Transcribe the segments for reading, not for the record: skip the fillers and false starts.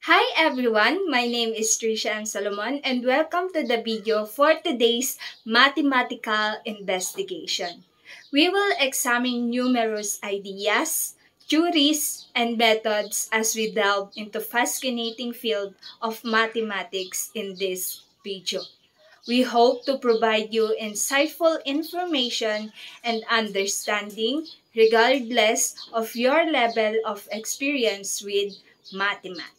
Hi everyone, my name is Trisha M. Solomon and welcome to the video for today's mathematical investigation. We will examine numerous ideas, theories, and methods as we delve into fascinating field of mathematics in this video. We hope to provide you insightful information and understanding regardless of your level of experience with mathematics.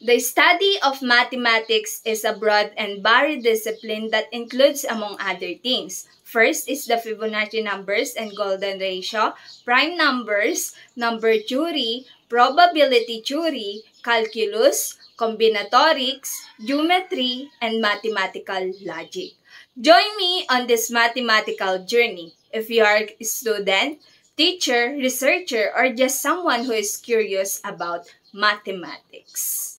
The study of mathematics is a broad and varied discipline that includes, among other things, first is the Fibonacci numbers and golden ratio, prime numbers, number theory, probability theory, calculus, combinatorics, geometry, and mathematical logic. Join me on this mathematical journey. If you are a student, teacher, researcher, or just someone who is curious about mathematics.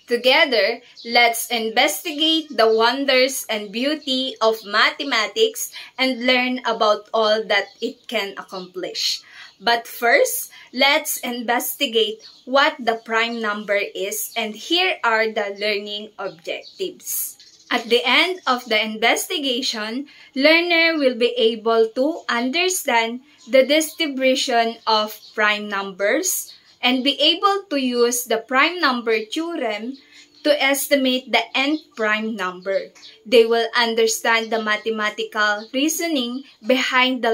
Together, let's investigate the wonders and beauty of mathematics and learn about all that it can accomplish. But first, let's investigate what the prime number is, and here are the learning objectives. At the end of the investigation, learner will be able to understand the distribution of prime numbers and be able to use the prime number theorem to estimate the nth prime number. They will understand the mathematical reasoning behind the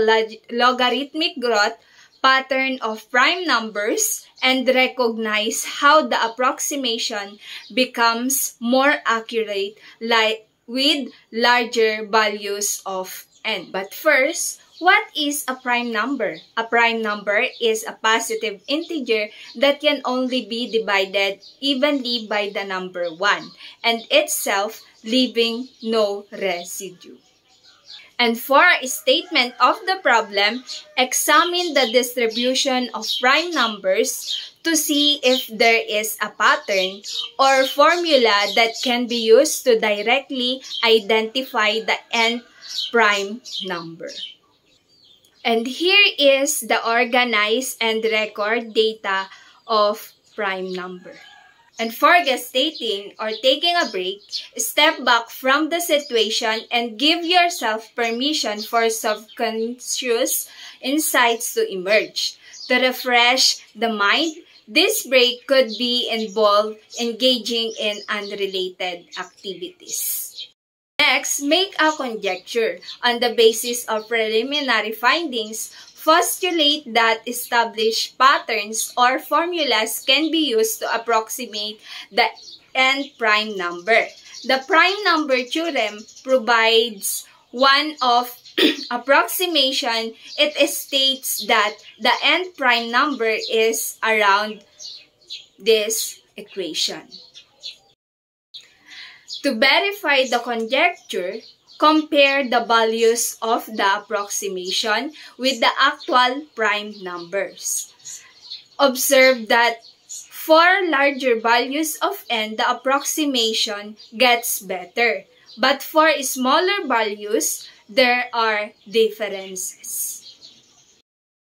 logarithmic growth pattern of prime numbers and recognize how the approximation becomes more accurate with larger values of n. But first, what is a prime number? A prime number is a positive integer that can only be divided evenly by the number 1 and itself leaving no residue. And for a statement of the problem, examine the distribution of prime numbers to see if there is a pattern or formula that can be used to directly identify the nth prime number. And here is the organized and record data of prime number. And for gestating or taking a break, step back from the situation and give yourself permission for subconscious insights to emerge. To refresh the mind, this break could be involved engaging in unrelated activities. Next, make a conjecture. On the basis of preliminary findings, postulate that established patterns or formulas can be used to approximate the nth prime number. The prime number theorem provides one of approximation. It states that the nth prime number is around this equation. To verify the conjecture, compare the values of the approximation with the actual prime numbers. Observe that for larger values of n, the approximation gets better. But for smaller values, there are differences.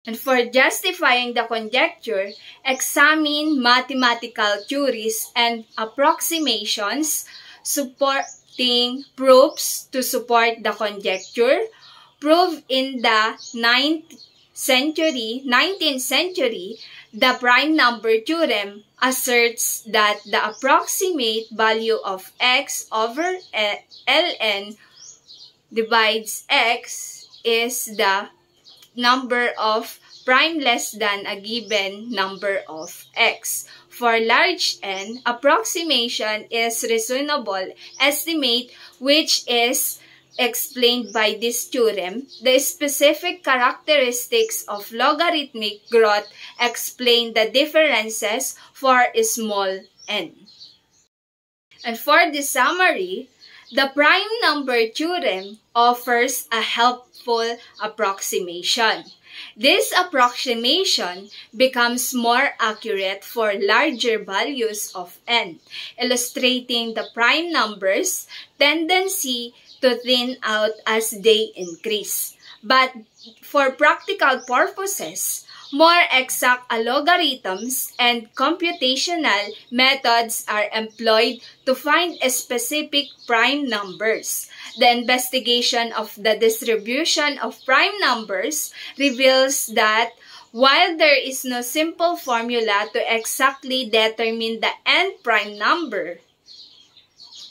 And for justifying the conjecture, examine mathematical theories and approximations supporting proofs to support the conjecture. Proof in the 19th century, the prime number theorem asserts that the approximate value of x over ln divides x is the number of prime less than a given number of x. For large n, approximation is reasonable estimate, which is explained by this theorem. The specific characteristics of logarithmic growth explain the differences for small n. And for the summary, the prime number theorem offers a helpful approximation. This approximation becomes more accurate for larger values of n, illustrating the prime numbers' tendency to thin out as they increase. But for practical purposes, More exact algorithms and computational methods are employed to find specific prime numbers. The investigation of the distribution of prime numbers reveals that while there is no simple formula to exactly determine the end prime number,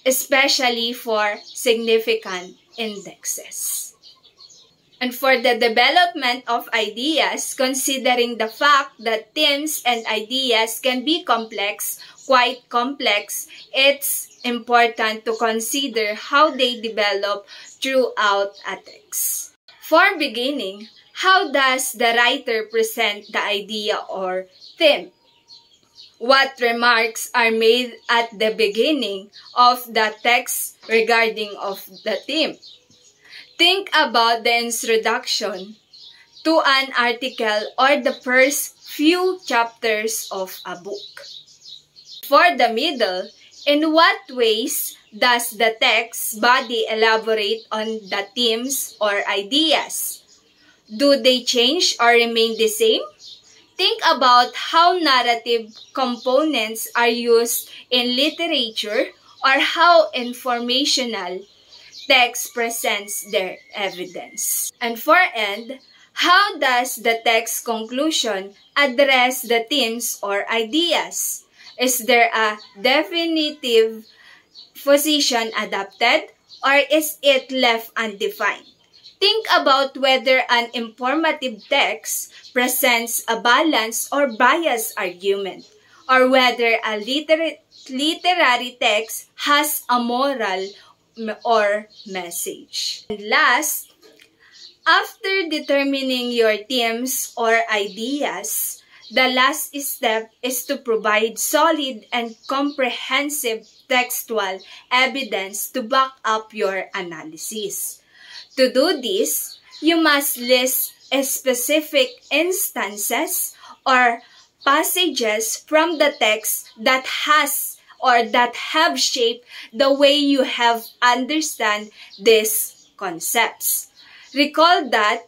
especially for significant indexes. And for the development of ideas, considering the fact that themes and ideas can be complex, quite complex, it's important to consider how they develop throughout a text. For beginning, how does the writer present the idea or theme? What remarks are made at the beginning of the text regarding of the theme? Think about the introduction to an article or the first few chapters of a book. For the middle, in what ways does the text body elaborate on the themes or ideas? Do they change or remain the same? Think about how narrative components are used in literature or how informational text presents their evidence. And for end, how does the text conclusion address the themes or ideas? Is there a definitive position adopted or is it left undefined? Think about whether an informative text presents a balanced or biased argument, or whether a literary text has a moral or message. And last, after determining your themes or ideas, the last step is to provide solid and comprehensive textual evidence to back up your analysis. To do this, you must list specific instances or passages from the text that has or that have shaped the way you have understand these concepts. Recall that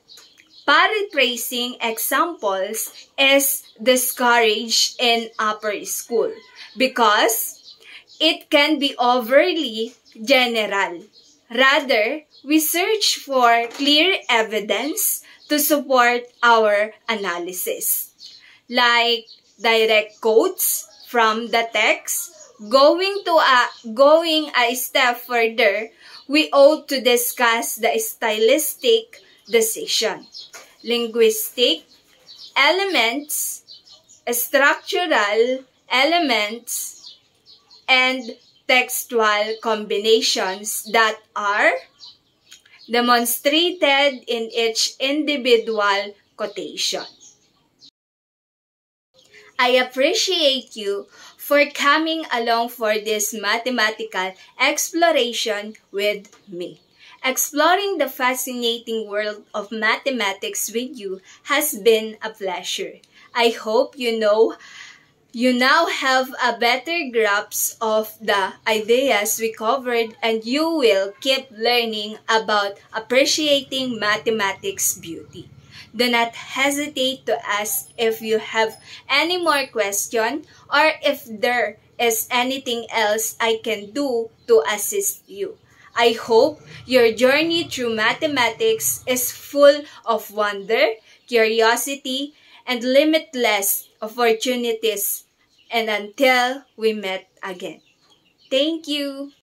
paraphrasing examples is discouraged in upper school because it can be overly general. Rather, we search for clear evidence to support our analysis, like direct quotes from the text. Going a step further, we ought to discuss the stylistic decision, linguistic elements, structural elements, and textual combinations that are demonstrated in each individual quotation. I appreciate you for coming along for this mathematical exploration with me. Exploring the fascinating world of mathematics with you has been a pleasure. I hope you now have a better grasp of the ideas we covered and you will keep learning about appreciating mathematics beauty. Do not hesitate to ask if you have any more questions or if there is anything else I can do to assist you. I hope your journey through mathematics is full of wonder, curiosity, and limitless opportunities. And until we meet again. Thank you.